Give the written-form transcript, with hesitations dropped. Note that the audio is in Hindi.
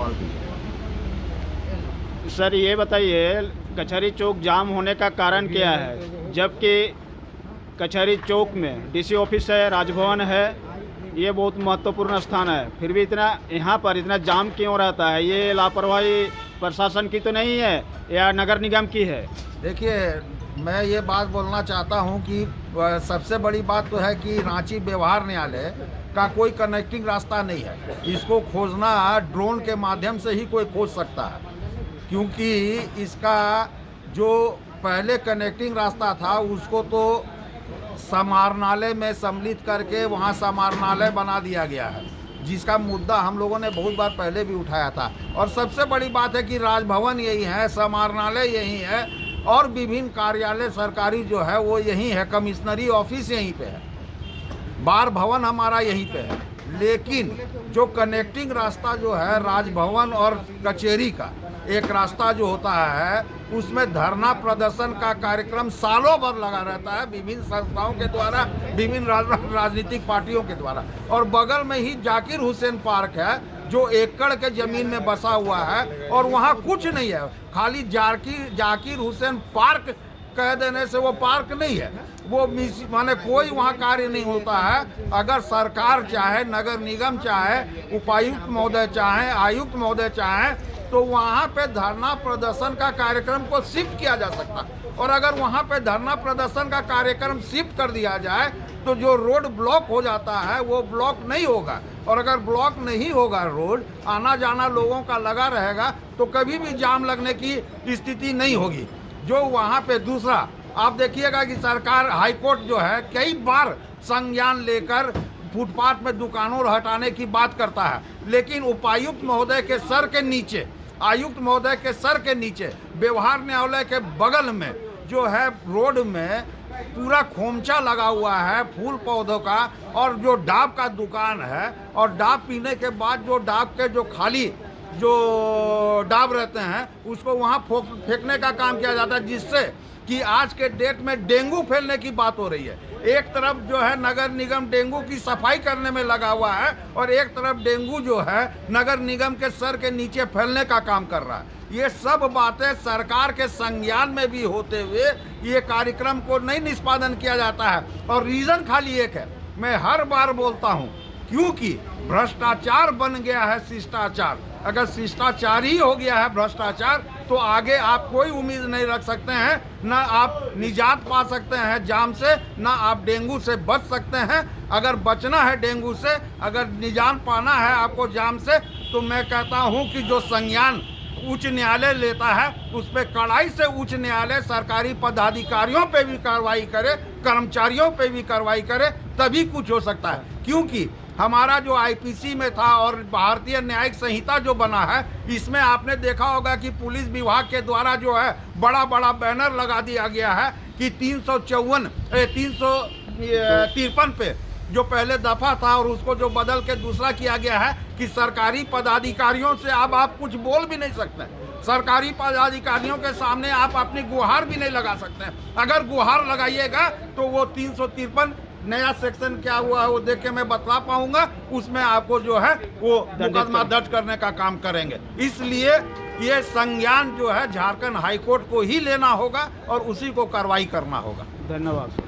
सवाल कीजिए। सर ये बताइए, कचहरी चौक जाम होने का कारण क्या है, जबकि कचहरी चौक में डीसी ऑफिस है, राजभवन है, ये बहुत महत्वपूर्ण स्थान है, फिर भी इतना यहाँ पर इतना जाम क्यों रहता है? ये लापरवाही प्रशासन की तो नहीं है या नगर निगम की है? देखिए, मैं ये बात बोलना चाहता हूँ कि सबसे बड़ी बात तो है कि रांची व्यवहार न्यायालय का कोई कनेक्टिंग रास्ता नहीं है। इसको खोजना ड्रोन के माध्यम से ही कोई खोज सकता है, क्योंकि इसका जो पहले कनेक्टिंग रास्ता था उसको तो समाहरणालय में सम्मिलित करके वहाँ समाहरणालय बना दिया गया है, जिसका मुद्दा हम लोगों ने बहुत बार पहले भी उठाया था। और सबसे बड़ी बात है कि राजभवन यही है, समाहरणालय यही है और विभिन्न कार्यालय सरकारी जो है वो यही है, कमिश्नरी ऑफिस यहीं पे है, बार भवन हमारा यहीं पे है। लेकिन जो कनेक्टिंग रास्ता जो है राजभवन और कचहरी का एक रास्ता जो होता है, उसमें धरना प्रदर्शन का कार्यक्रम सालों भर लगा रहता है, विभिन्न संस्थाओं के द्वारा, विभिन्न राजनीतिक पार्टियों के द्वारा। और बगल में ही जाकिर हुसैन पार्क है जो एकड़ के ज़मीन में बसा हुआ है और वहाँ कुछ नहीं है, खाली जाकिर हुसैन पार्क कह देने से वो पार्क नहीं है, वो माने कोई वहाँ कार्य नहीं होता है। अगर सरकार चाहे, नगर निगम चाहे, उपायुक्त महोदय चाहे, आयुक्त महोदय चाहे, तो वहाँ पे धरना प्रदर्शन का कार्यक्रम को शिफ्ट किया जा सकता। और अगर वहाँ पे धरना प्रदर्शन का कार्यक्रम शिफ्ट कर दिया जाए तो जो रोड ब्लॉक हो जाता है वो ब्लॉक नहीं होगा। और अगर ब्लॉक नहीं होगा, रोड आना जाना लोगों का लगा रहेगा, तो कभी भी जाम लगने की स्थिति नहीं होगी। जो वहाँ पे दूसरा आप देखिएगा कि सरकार, हाईकोर्ट जो है कई बार संज्ञान लेकर फुटपाथ में दुकानों हटाने की बात करता है, लेकिन उपायुक्त महोदय के सर के नीचे, आयुक्त महोदय के सर के नीचे, व्यवहार न्यायालय के बगल में जो है रोड में पूरा खोमचा लगा हुआ है फूल पौधों का, और जो डाब का दुकान है, और डाब पीने के बाद जो डाब के जो खाली जो डाब रहते हैं उसको वहाँ फेंकने का काम किया जाता है, जिससे कि आज के डेट में डेंगू फैलने की बात हो रही है। एक तरफ जो है नगर निगम डेंगू की सफाई करने में लगा हुआ है और एक तरफ डेंगू जो है नगर निगम के सर के नीचे फैलने का काम कर रहा है। ये सब बातें सरकार के संज्ञान में भी होते हुए ये कार्यक्रम को नहीं निष्पादन किया जाता है। और रीज़न खाली एक है, मैं हर बार बोलता हूँ, क्योंकि भ्रष्टाचार बन गया है शिष्टाचार। अगर शिष्टाचार ही हो गया है भ्रष्टाचार, तो आगे आप कोई उम्मीद नहीं रख सकते हैं, ना आप निजात पा सकते हैं जाम से, ना आप डेंगू से बच सकते हैं। अगर बचना है डेंगू से, अगर निजात पाना है आपको जाम से, तो मैं कहता हूं कि जो संज्ञान उच्च न्यायालय लेता है उस पर कड़ाई से उच्च न्यायालय सरकारी पदाधिकारियों पे भी कार्रवाई करे, कर्मचारियों पे भी कार्रवाई करे, तभी कुछ हो सकता है। क्योंकि हमारा जो आईपीसी में था और भारतीय न्यायिक संहिता जो बना है, इसमें आपने देखा होगा कि पुलिस विभाग के द्वारा जो है बड़ा बड़ा बैनर लगा दिया गया है कि 353 पे जो पहले दफा था और उसको जो बदल के दूसरा किया गया है कि सरकारी पदाधिकारियों से अब आप कुछ बोल भी नहीं सकते, सरकारी पदाधिकारियों के सामने आप अपनी गुहार भी नहीं लगा सकते। अगर गुहार लगाइएगा तो वो 353 नया सेक्शन क्या हुआ है वो देख के मैं बतला पाऊंगा, उसमें आपको जो है वो मुकदमा दर्ज करने का काम करेंगे। इसलिए ये संज्ञान जो है झारखंड हाईकोर्ट को ही लेना होगा और उसी को कार्रवाई करना होगा। धन्यवाद सर।